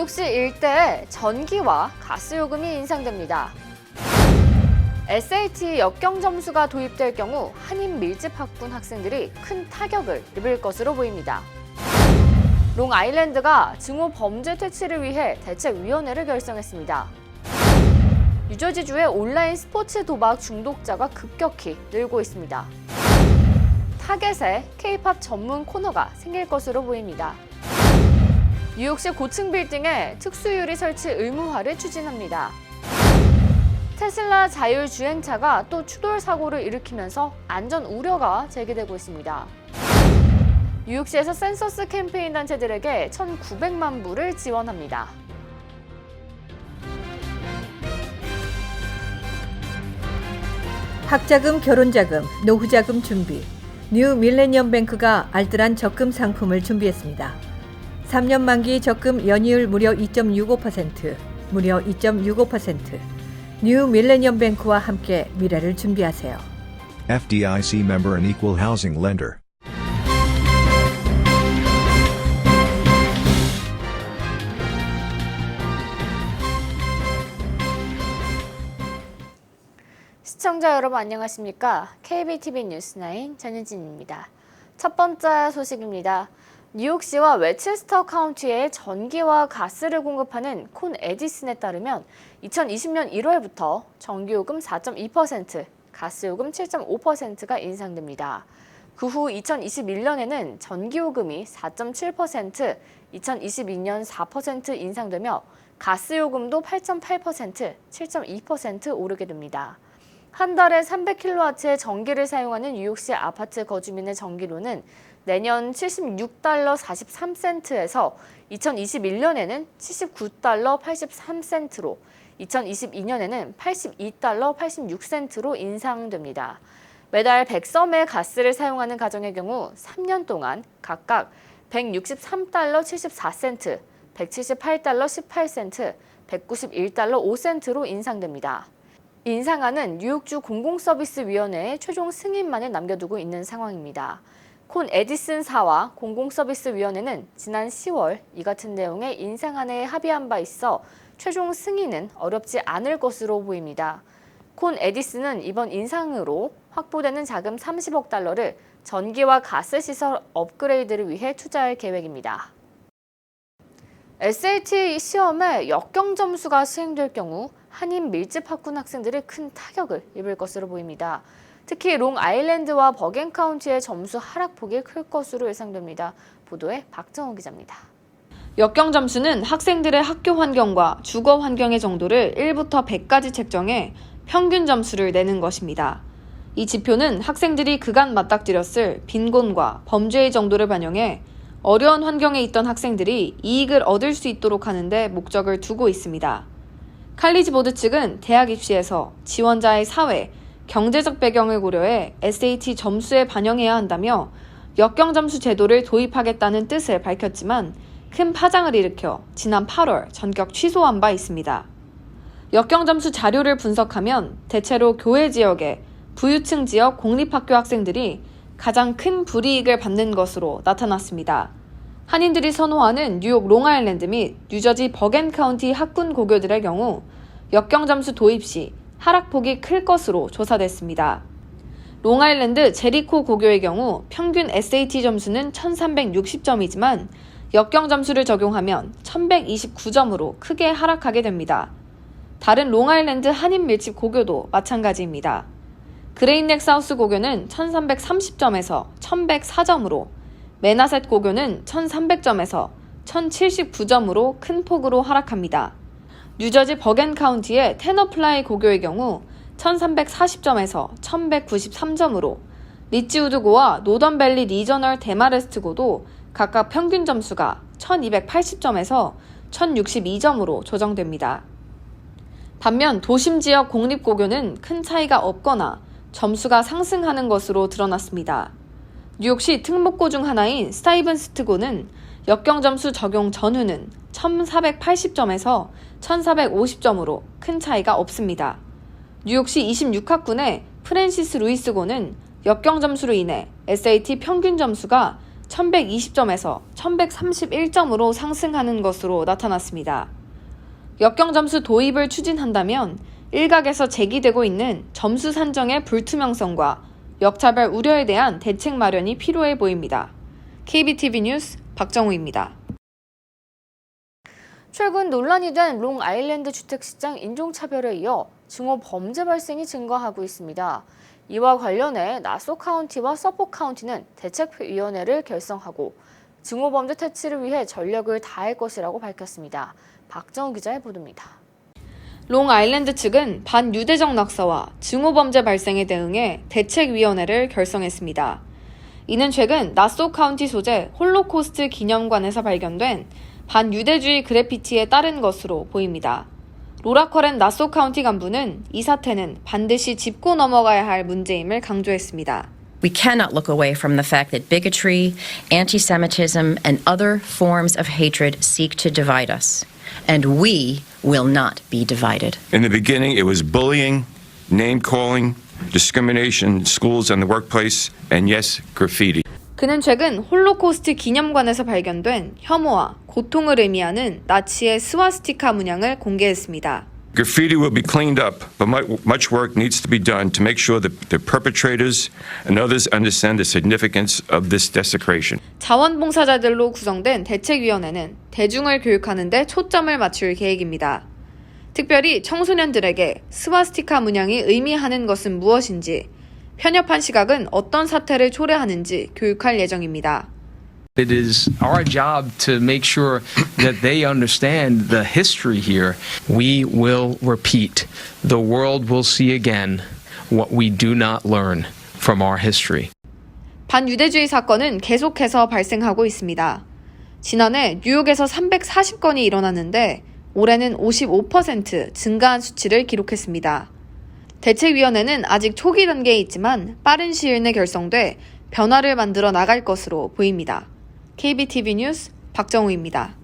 뉴욕시 일대에 전기와 가스 요금이 인상됩니다. SAT 역경 점수가 도입될 경우 한인 밀집 학군 학생들이 큰 타격을 입을 것으로 보입니다. 롱아일랜드가 증오 범죄 퇴치를 위해 대책위원회를 결성했습니다. 뉴저지주의 온라인 스포츠 도박 중독자가 급격히 늘고 있습니다. 타겟에 K-팝 전문 코너가 생길 것으로 보입니다. 뉴욕시 고층 빌딩에 특수유리 설치 의무화를 추진합니다. 테슬라 자율주행차가 또 추돌 사고를 일으키면서 안전 우려가 제기되고 있습니다. 뉴욕시에서 센서스 캠페인 단체들에게 1,900만 불을 지원합니다. 학자금, 결혼자금, 노후자금 준비. 뉴 밀레니엄 뱅크가 알뜰한 적금 상품을 준비했습니다. 3년 만기 적금 연이율 무려 2.65%, 무려 2.65%. 뉴 밀레니엄 뱅크와 함께 미래를 준비하세요. FDIC member and equal housing lender. 시청자 여러분 안녕하십니까? KBTV 뉴스9 전유진입니다. 첫 번째 소식입니다. 뉴욕시와 웨체스터 카운티에 전기와 가스를 공급하는 콘 에디슨에 따르면 2020년 1월부터 전기요금 4.2%, 가스요금 7.5%가 인상됩니다. 그 후 2021년에는 전기요금이 4.7%, 2022년 4% 인상되며 가스요금도 8.8%, 7.2% 오르게 됩니다. 한 달에 300kW의 전기를 사용하는 뉴욕시 아파트 거주민의 전기료는 내년 76달러 43센트에서 2021년에는 79달러 83센트로, 2022년에는 82달러 86센트로 인상됩니다. 매달 100섬의 가스를 사용하는 가정의 경우 3년 동안 각각 163달러 74센트, 178달러 18센트, 191달러 5센트로 인상됩니다. 인상안은 뉴욕주 공공서비스위원회의 최종 승인만을 남겨두고 있는 상황입니다. 콘 에디슨사와 공공서비스위원회는 지난 10월 이 같은 내용의 인상안에 합의한 바 있어 최종 승인은 어렵지 않을 것으로 보입니다. 콘 에디슨은 이번 인상으로 확보되는 자금 30억 달러를 전기와 가스 시설 업그레이드를 위해 투자할 계획입니다. SAT 시험에 역경 점수가 시행될 경우 한인 밀집 학군 학생들이 큰 타격을 입을 것으로 보입니다. 특히 롱아일랜드와 버겐 카운티의 점수 하락폭이 클 것으로 예상됩니다. 보도에 박정호 기자입니다. 역경 점수는 학생들의 학교 환경과 주거 환경의 정도를 1부터 100까지 책정해 평균 점수를 내는 것입니다. 이 지표는 학생들이 그간 맞닥뜨렸을 빈곤과 범죄의 정도를 반영해 어려운 환경에 있던 학생들이 이익을 얻을 수 있도록 하는 데 목적을 두고 있습니다. 칼리지 보드 측은 대학 입시에서 지원자의 사회, 경제적 배경을 고려해 SAT 점수에 반영해야 한다며 역경 점수 제도를 도입하겠다는 뜻을 밝혔지만 큰 파장을 일으켜 지난 8월 전격 취소한 바 있습니다. 역경 점수 자료를 분석하면 대체로 교외 지역의 부유층 지역 공립학교 학생들이 가장 큰 불이익을 받는 것으로 나타났습니다. 한인들이 선호하는 뉴욕 롱아일랜드 및 뉴저지 버겐 카운티 학군 고교들의 경우 역경 점수 도입 시 하락폭이 클 것으로 조사됐습니다. 롱아일랜드 제리코 고교의 경우 평균 SAT 점수는 1360점이지만 역경 점수를 적용하면 1129점으로 크게 하락하게 됩니다. 다른 롱아일랜드 한인 밀집 고교도 마찬가지입니다. 그레인넥 사우스 고교는 1330점에서 1104점으로, 메나셋 고교는 1300점에서 1079점으로 큰 폭으로 하락합니다. 뉴저지 버겐 카운티의 테너플라이 고교의 경우 1340점에서 1193점으로, 리치우드고와 노던밸리 리저널 데마레스트고도 각각 평균 점수가 1280점에서 1062점으로 조정됩니다. 반면 도심 지역 공립고교는 큰 차이가 없거나 점수가 상승하는 것으로 드러났습니다. 뉴욕시 특목고 중 하나인 스타이븐스트고는 역경 점수 적용 전후는 1480점에서 1450점으로 큰 차이가 없습니다. 뉴욕시 26학군의 프랜시스 루이스고는 역경 점수로 인해 SAT 평균 점수가 1120점에서 1131점으로 상승하는 것으로 나타났습니다. 역경점수 도입을 추진한다면 일각에서 제기되고 있는 점수 산정의 불투명성과 역차별 우려에 대한 대책 마련이 필요해 보입니다. KBTV 뉴스 박정우입니다. 최근 논란이 된 롱아일랜드 주택시장 인종차별에 이어 증오 범죄 발생이 증가하고 있습니다. 이와 관련해 나소 카운티와 서포 카운티는 대책위원회를 결성하고 증오 범죄 퇴치를 위해 전력을 다할 것이라고 밝혔습니다. 박정우 기자의 보도입니다. 롱아일랜드 측은 반유대적 낙서와 증오 범죄 발생에 대응해 대책위원회를 결성했습니다. 이는 최근 나소 카운티 소재 홀로코스트 기념관에서 발견된 반유대주의 그래피티에 따른 것으로 보입니다. 로라 커렌 나소 카운티 간부는 이 사태는 반드시 짚고 넘어가야 할 문제임을 강조했습니다. We cannot look away from the fact that bigotry, anti-Semitism, and other forms of hatred seek to divide us. And we will not be divided. In the beginning, it was bullying, name-calling, discrimination in schools and the workplace, and yes, graffiti. 그는 최근 홀로코스트 기념관에서 발견된 혐오와 고통을 의미하는 나치의 스와스티카 문양을 공개했습니다. Graffiti will be cleaned up, but much work needs to be done to make sure that the perpetrators and others understand the significance of this desecration. 자원봉사자들로 구성된 대책위원회는 대중을 교육하는 데 초점을 맞출 계획입니다. 특별히 청소년들에게 스와스티카 문양이 의미하는 것은 무엇인지, 편협한 시각은 어떤 사태를 초래하는지 교육할 예정입니다. It is our job to make sure that they understand the history here. We will repeat. The world will see again what we do not learn from our history. 반유대주의 사건은 계속해서 발생하고 있습니다. 지난해 뉴욕에서 340건이 일어났는데 올해는 55% 증가한 수치를 기록했습니다. 대책위원회는 아직 초기 단계에 있지만 빠른 시일 내 결성돼 변화를 만들어 나갈 것으로 보입니다. KBTV 뉴스 박정우입니다.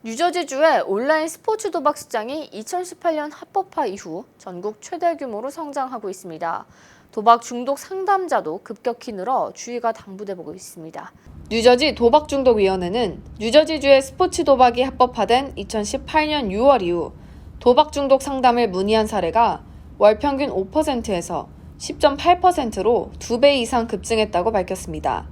뉴저지주의 온라인 스포츠 도박 시장이 2018년 합법화 이후 전국 최대 규모로 성장하고 있습니다. 도박 중독 상담자도 급격히 늘어 주의가 당부되고 있습니다. 뉴저지 도박중독위원회는 뉴저지주의 스포츠 도박이 합법화된 2018년 6월 이후 도박 중독 상담을 문의한 사례가 월 평균 5%에서 10.8%로 2배 이상 급증했다고 밝혔습니다.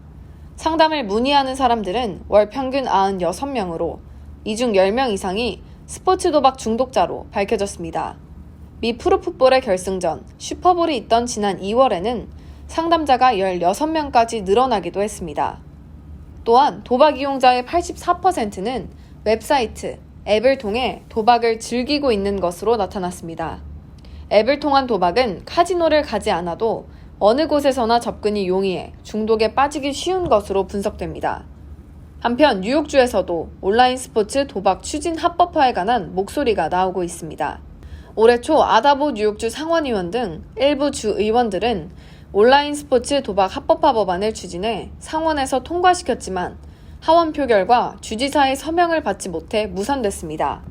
상담을 문의하는 사람들은 월 평균 96명으로 이 중 10명 이상이 스포츠 도박 중독자로 밝혀졌습니다. 미 프로풋볼의 결승전 슈퍼볼이 있던 지난 2월에는 상담자가 16명까지 늘어나기도 했습니다. 또한 도박 이용자의 84%는 웹사이트, 앱을 통해 도박을 즐기고 있는 것으로 나타났습니다. 앱을 통한 도박은 카지노를 가지 않아도 어느 곳에서나 접근이 용이해 중독에 빠지기 쉬운 것으로 분석됩니다. 한편 뉴욕주에서도 온라인 스포츠 도박 추진 합법화에 관한 목소리가 나오고 있습니다. 올해 초 아다보 뉴욕주 상원의원 등 일부 주 의원들은 온라인 스포츠 도박 합법화 법안을 추진해 상원에서 통과시켰지만 하원 표결과 주지사의 서명을 받지 못해 무산됐습니다.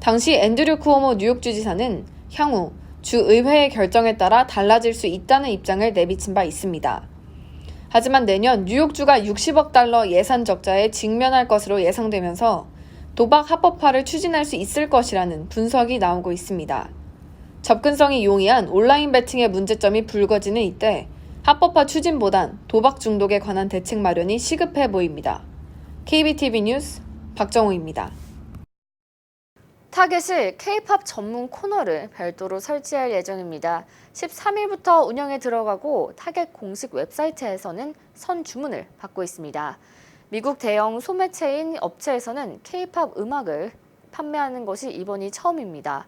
당시 앤드류 쿠오모 뉴욕주지사는 향후 주의회의 결정에 따라 달라질 수 있다는 입장을 내비친 바 있습니다. 하지만 내년 뉴욕주가 60억 달러 예산 적자에 직면할 것으로 예상되면서 도박 합법화를 추진할 수 있을 것이라는 분석이 나오고 있습니다. 접근성이 용이한 온라인 베팅의 문제점이 불거지는 이때 합법화 추진보단 도박 중독에 관한 대책 마련이 시급해 보입니다. KBTV 뉴스 박정우입니다. 타겟이 K-팝 전문 코너를 별도로 설치할 예정입니다. 13일부터 운영에 들어가고 타겟 공식 웹사이트에서는 선주문을 받고 있습니다. 미국 대형 소매체인 업체에서는 K-팝 음악을 판매하는 것이 이번이 처음입니다.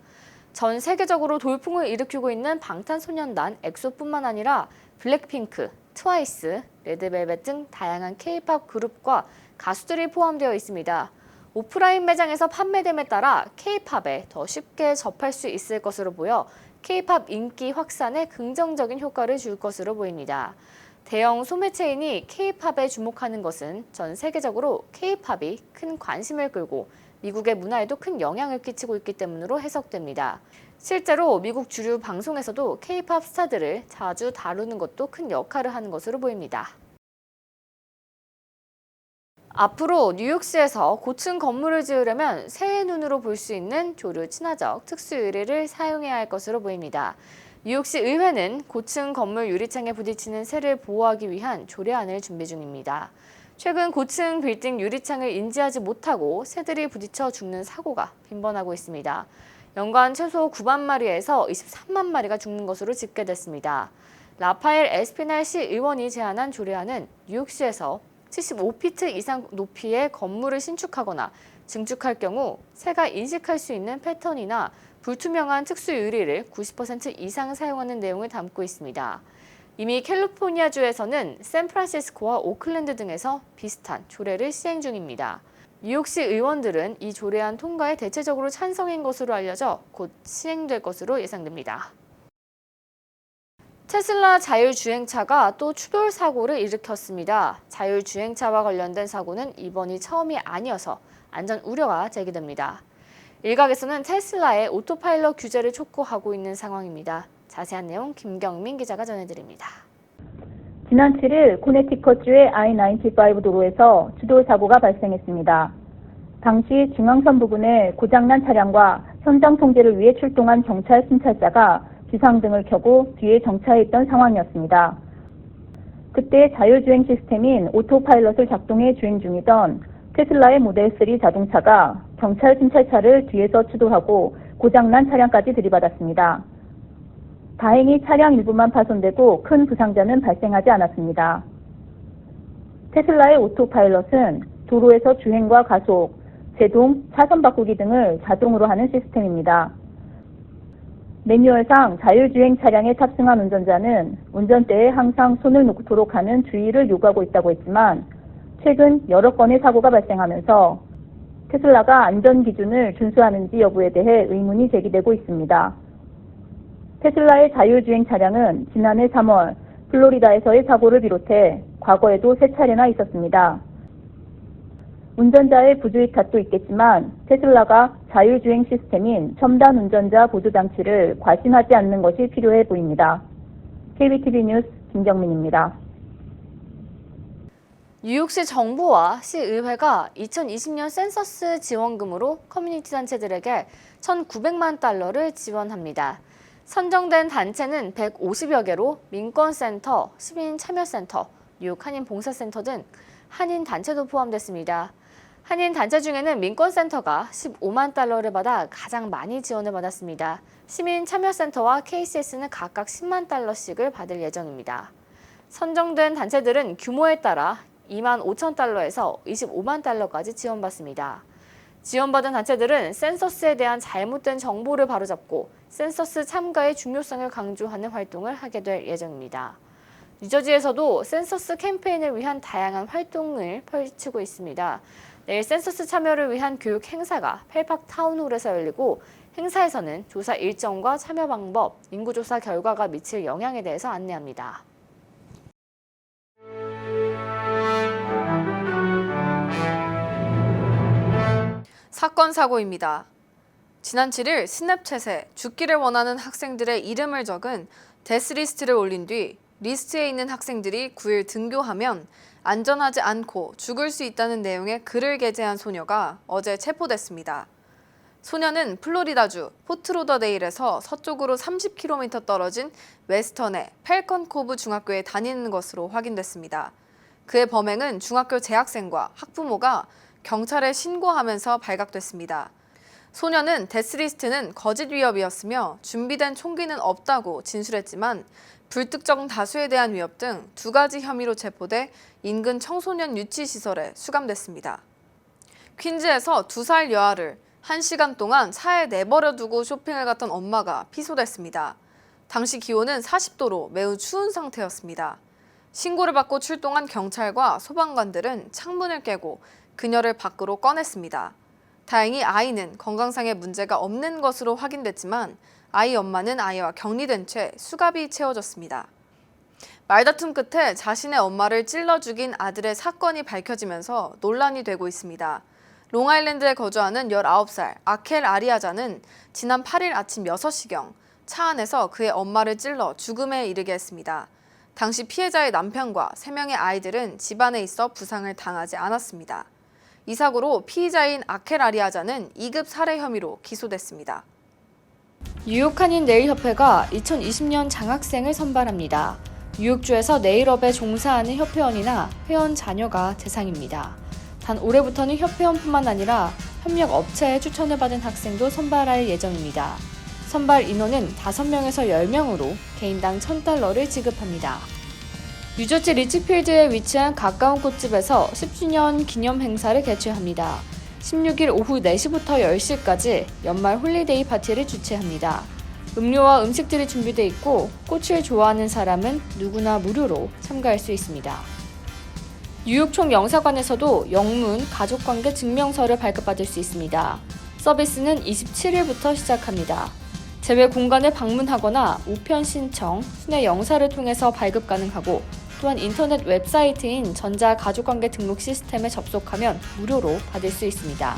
전 세계적으로 돌풍을 일으키고 있는 방탄소년단 엑소뿐만 아니라 블랙핑크, 트와이스, 레드벨벳 등 다양한 K-팝 그룹과 가수들이 포함되어 있습니다. 오프라인 매장에서 판매됨에 따라 K-팝에 더 쉽게 접할 수 있을 것으로 보여 K-팝 인기 확산에 긍정적인 효과를 줄 것으로 보입니다. 대형 소매체인이 K-팝에 주목하는 것은 전 세계적으로 K-팝이 큰 관심을 끌고 미국의 문화에도 큰 영향을 끼치고 있기 때문으로 해석됩니다. 실제로 미국 주류 방송에서도 K-팝 스타들을 자주 다루는 것도 큰 역할을 하는 것으로 보입니다. 앞으로 뉴욕시에서 고층 건물을 지으려면 새의 눈으로 볼 수 있는 조류 친화적 특수 유리를 사용해야 할 것으로 보입니다. 뉴욕시 의회는 고층 건물 유리창에 부딪히는 새를 보호하기 위한 조례안을 준비 중입니다. 최근 고층 빌딩 유리창을 인지하지 못하고 새들이 부딪혀 죽는 사고가 빈번하고 있습니다. 연간 최소 9만 마리에서 23만 마리가 죽는 것으로 집계됐습니다. 라파엘 에스피날 시 의원이 제안한 조례안은 뉴욕시에서 75피트 이상 높이의 건물을 신축하거나 증축할 경우 새가 인식할 수 있는 패턴이나 불투명한 특수 유리를 90% 이상 사용하는 내용을 담고 있습니다. 이미 캘리포니아주에서는 샌프란시스코와 오클랜드 등에서 비슷한 조례를 시행 중입니다. 뉴욕시 의원들은 이 조례안 통과에 대체적으로 찬성인 것으로 알려져 곧 시행될 것으로 예상됩니다. 테슬라 자율주행차가 또 추돌 사고를 일으켰습니다. 자율주행차와 관련된 사고는 이번이 처음이 아니어서 안전 우려가 제기됩니다. 일각에서는 테슬라의 오토파일럿 규제를 촉구하고 있는 상황입니다. 자세한 내용 김경민 기자가 전해드립니다. 지난 7일 코네티컷주의 I-95 도로에서 추돌 사고가 발생했습니다. 당시 중앙선 부근에 고장난 차량과 현장 통제를 위해 출동한 경찰 순찰자가 비상등을 켜고 뒤에 정차해 있던 상황이었습니다. 그때 자율주행 시스템인 오토파일럿을 작동해 주행 중이던 테슬라의 모델 3 자동차가 경찰 순찰차를 뒤에서 추돌하고 고장난 차량까지 들이받았습니다. 다행히 차량 일부만 파손되고 큰 부상자는 발생하지 않았습니다. 테슬라의 오토파일럿은 도로에서 주행과 가속, 제동, 차선 바꾸기 등을 자동으로 하는 시스템입니다. 매뉴얼상 자율주행 차량에 탑승한 운전자는 운전대에 항상 손을 놓도록 하는 주의를 요구하고 있다고 했지만 최근 여러 건의 사고가 발생하면서 테슬라가 안전 기준을 준수하는지 여부에 대해 의문이 제기되고 있습니다. 테슬라의 자율주행 차량은 지난해 3월 플로리다에서의 사고를 비롯해 과거에도 3차례나 있었습니다. 운전자의 부주의 탓도 있겠지만 테슬라가 자율주행 시스템인 첨단 운전자 보조장치를 과신하지 않는 것이 필요해 보입니다. KBTV 뉴스 김경민입니다. 뉴욕시 정부와 시의회가 2020년 센서스 지원금으로 커뮤니티 단체들에게 1,900만 달러를 지원합니다. 선정된 단체는 150여 개로 민권센터, 시민참여센터, 뉴욕 한인봉사센터 등 한인 단체도 포함됐습니다. 한인 단체 중에는 민권센터가 15만 달러를 받아 가장 많이 지원을 받았습니다. 시민참여센터와 KCS는 각각 10만 달러씩을 받을 예정입니다. 선정된 단체들은 규모에 따라 2만 5천 달러에서 25만 달러까지 지원받습니다. 지원받은 단체들은 센서스에 대한 잘못된 정보를 바로잡고 센서스 참가의 중요성을 강조하는 활동을 하게 될 예정입니다. 뉴저지에서도 센서스 캠페인을 위한 다양한 활동을 펼치고 있습니다. 내일 센서스 참여를 위한 교육 행사가 펠팍 타운홀에서 열리고 행사에서는 조사 일정과 참여 방법, 인구조사 결과가 미칠 영향에 대해서 안내합니다. 사건 사고입니다. 지난 7일 스냅챗에 죽기를 원하는 학생들의 이름을 적은 데스리스트를 올린 뒤 리스트에 있는 학생들이 9일 등교하면 안전하지 않고 죽을 수 있다는 내용의 글을 게재한 소녀가 어제 체포됐습니다. 소녀는 플로리다주 포트로더데일에서 서쪽으로 30km 떨어진 웨스턴의 펠컨 코브 중학교에 다니는 것으로 확인됐습니다. 그의 범행은 중학교 재학생과 학부모가 경찰에 신고하면서 발각됐습니다. 소녀는 데스리스트는 거짓 위협이었으며 준비된 총기는 없다고 진술했지만 불특정 다수에 대한 위협 등 2가지 혐의로 체포돼 인근 청소년 유치시설에 수감됐습니다. 퀸즈에서 2살 여아를 1시간 동안 차에 내버려 두고 쇼핑을 갔던 엄마가 피소됐습니다. 당시 기온은 40도로 매우 추운 상태였습니다. 신고를 받고 출동한 경찰과 소방관들은 창문을 깨고 그녀를 밖으로 꺼냈습니다. 다행히 아이는 건강상의 문제가 없는 것으로 확인됐지만 아이 엄마는 아이와 격리된 채 수갑이 채워졌습니다. 말다툼 끝에 자신의 엄마를 찔러 죽인 아들의 사건이 밝혀지면서 논란이 되고 있습니다. 롱아일랜드에 거주하는 19살 아켈 아리아자는 지난 8일 아침 6시경 차 안에서 그의 엄마를 찔러 죽음에 이르게 했습니다. 당시 피해자의 남편과 3명의 아이들은 집안에 있어 부상을 당하지 않았습니다. 이 사고로 피의자인 아켈 아리아자는 2급 살해 혐의로 기소됐습니다. 뉴욕 한인 네일협회가 2020년 장학생을 선발합니다. 뉴욕주에서 네일업에 종사하는 협회원이나 회원 자녀가 대상입니다. 단 올해부터는 협회원뿐만 아니라 협력 업체의 추천을 받은 학생도 선발할 예정입니다. 선발 인원은 5명에서 10명으로 개인당 $1,000를 지급합니다. 뉴저지 리치필드에 위치한 가까운 꽃집에서 10주년 기념 행사를 개최합니다. 16일 오후 4시부터 10시까지 연말 홀리데이 파티를 주최합니다. 음료와 음식들이 준비되어 있고 꽃을 좋아하는 사람은 누구나 무료로 참가할 수 있습니다. 뉴욕 총영사관에서도 영문 가족관계 증명서를 발급받을 수 있습니다. 서비스는 27일부터 시작합니다. 제외 공간을 방문하거나 우편 신청, 순회 영사를 통해서 발급 가능하고 또한 인터넷 웹사이트인 전자가족관계 등록 시스템에 접속하면 무료로 받을 수 있습니다.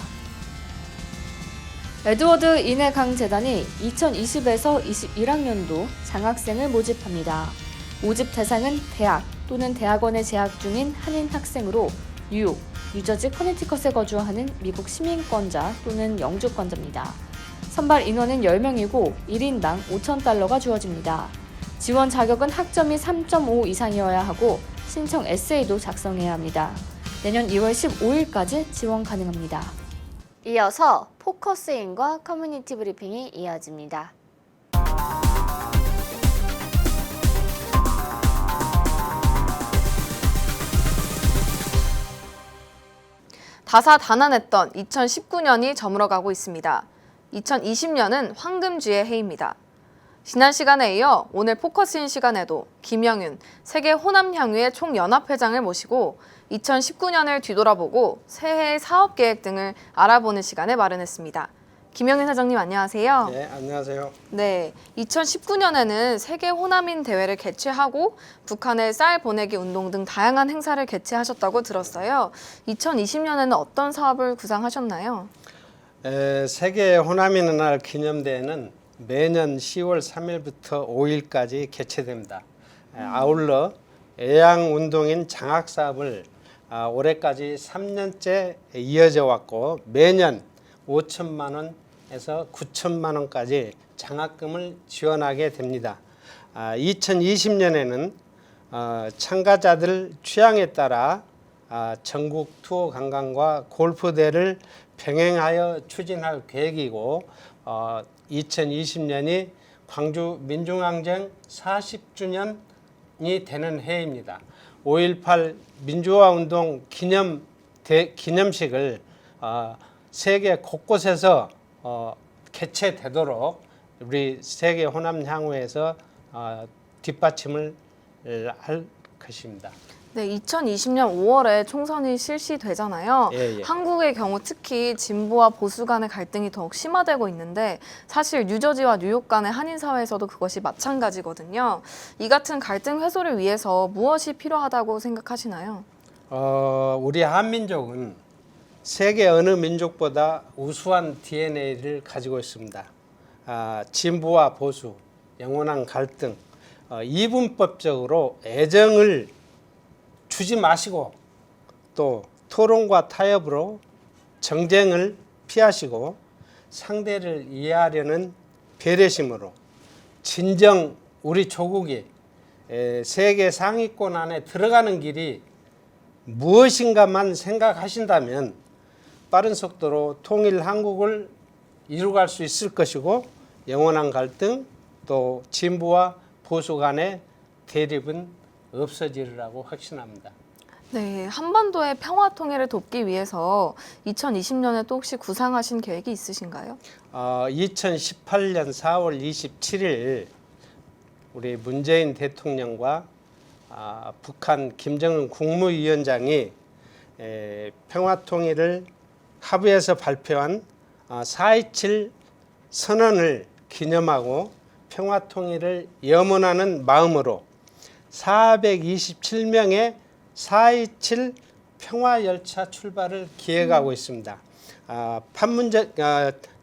에드워드 인해강 재단이 2020에서 21학년도 장학생을 모집합니다. 모집 대상은 대학 또는 대학원에 재학 중인 한인 학생으로 뉴욕, 뉴저지 커네티컷에 거주하는 미국 시민권자 또는 영주권자입니다. 선발 인원은 10명이고 1인당 $5,000가 주어집니다. 지원 자격은 학점이 3.5 이상이어야 하고 신청 에세이도 작성해야 합니다. 내년 2월 15일까지 지원 가능합니다. 이어서 포커스인과 커뮤니티 브리핑이 이어집니다. 다사다난했던 2019년이 저물어가고 있습니다. 2020년은 황금쥐의 해입니다. 지난 시간에 이어 오늘 포커스인 시간에도 김영윤 세계 호남향유의 총연합회장을 모시고 2019년을 뒤돌아보고 새해 사업 계획 등을 알아보는 시간을 마련했습니다. 김영윤 회장님 안녕하세요. 네, 안녕하세요. 네, 2019년에는 세계 호남인 대회를 개최하고 북한에 쌀 보내기 운동 등 다양한 행사를 개최하셨다고 들었어요. 2020년에는 어떤 사업을 구상하셨나요? 세계 호남인의 날 기념대회는 매년 10월 3일부터 5일까지 개최됩니다. 아울러 애양운동인 장학사업을 올해까지 3년째 이어져 왔고 매년 5천만 원에서 9천만 원까지 장학금을 지원하게 됩니다. 2020년에는 참가자들 취향에 따라 전국 투어 관광과 골프대회를 병행하여 추진할 계획이고 2020년이 광주 민중항쟁 40주년이 되는 해입니다. 5.18 민주화운동 기념식을 세계 곳곳에서 개최되도록 우리 세계 호남향후에서 뒷받침을 할 것입니다. 네, 2020년 5월에 총선이 실시되잖아요. 예. 한국의 경우 특히 진보와 보수 간의 갈등이 더욱 심화되고 있는데 사실 뉴저지와 뉴욕 간의 한인 사회에서도 그것이 마찬가지거든요. 이 같은 갈등 해소를 위해서 무엇이 필요하다고 생각하시나요? 우리 한민족은 세계 어느 민족보다 우수한 DNA를 가지고 있습니다. 진보와 보수, 영원한 갈등, 이분법적으로 애정을 주지 마시고 또 토론과 타협으로 정쟁을 피하시고 상대를 이해하려는 배려심으로 진정 우리 조국이 세계 상위권 안에 들어가는 길이 무엇인가만 생각하신다면 빠른 속도로 통일 한국을 이루갈 수 있을 것이고 영원한 갈등 또 진보와 보수 간의 대립은 없어지리라고 확신합니다. 네, 한반도의 평화 통일을 돕기 위해서 2020년에 또 혹시 구상하신 계획이 있으신가요? 2018년 4월 27일 우리 문재인 대통령과 북한 김정은 국무위원장이 평화 통일을 합의해서 발표한 4.27 선언을 기념하고 평화 통일을 염원하는 마음으로 427명의 4.27 평화열차 출발을 기획하고 있습니다.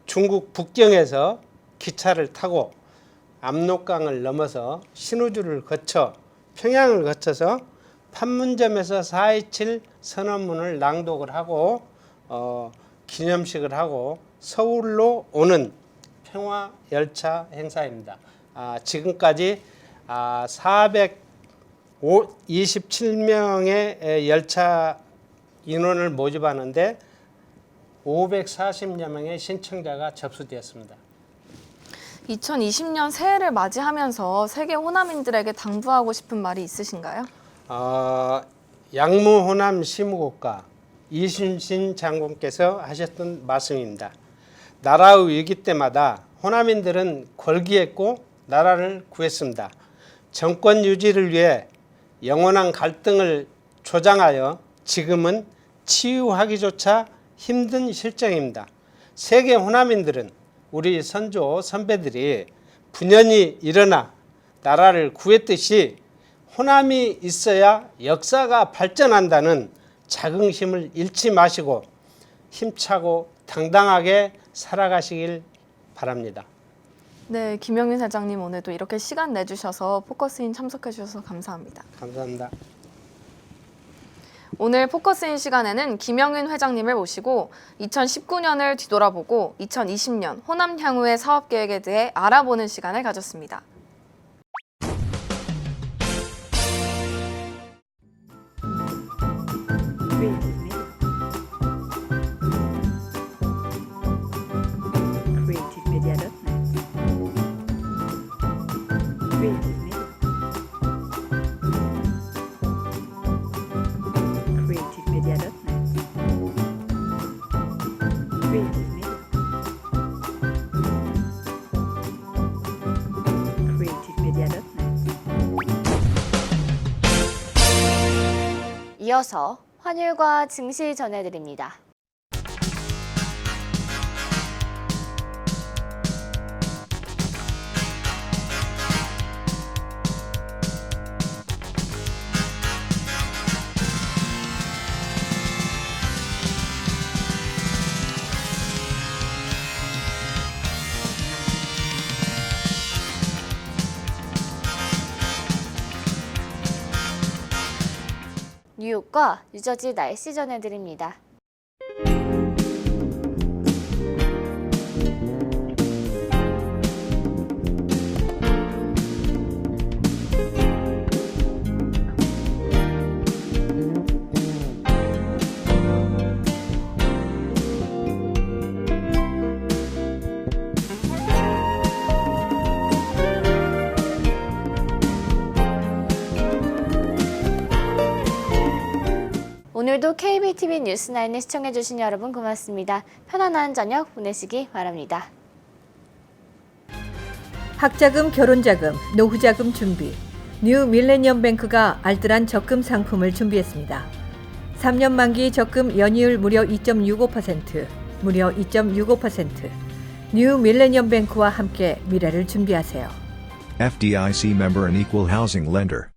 중국 북경에서 기차를 타고 압록강을 넘어서 신우주를 거쳐 평양을 거쳐서 판문점에서 4.27 선언문을 낭독을 하고 기념식을 하고 서울로 오는 평화열차 행사입니다. 지금까지 427명의 열차 인원을 모집하는데 540여 명의 신청자가 접수되었습니다. 2020년 새해를 맞이하면서 세계 호남인들에게 당부하고 싶은 말이 있으신가요? 양무 호남 시무국가 이순신 장군께서 하셨던 말씀입니다. 나라의 위기 때마다 호남인들은 골기했고 나라를 구했습니다. 정권 유지를 위해 영원한 갈등을 조장하여 지금은 치유하기조차 힘든 실정입니다. 세계 호남인들은 우리 선조 선배들이 분연히 일어나 나라를 구했듯이 호남이 있어야 역사가 발전한다는 자긍심을 잃지 마시고 힘차고 당당하게 살아가시길 바랍니다. 네, 김영윤 회장님 오늘도 이렇게 시간 내주셔서 포커스인 참석해 주셔서 감사합니다. 감사합니다. 오늘 포커스인 시간에는 김영윤 회장님을 모시고 2019년을 뒤돌아보고 2020년 호남 향후의 사업 계획에 대해 알아보는 시간을 가졌습니다. 이어서 환율과 증시 전해드립니다. 뉴욕과 뉴저지 날씨 전해드립니다. 오늘도 KBTV 뉴스9을 시청해주신 여러분 고맙습니다. 편안한 저녁 보내시기 바랍니다. 학자금, 결혼자금, 노후자금 준비. 뉴 밀레니엄 뱅크가 알뜰한 적금 상품을 준비했습니다. 3년 만기 적금 연이율 무려 2.65%, 무려 2.65%. 뉴 밀레니엄 뱅크와 함께 미래를 준비하세요. FDIC member and equal housing lender.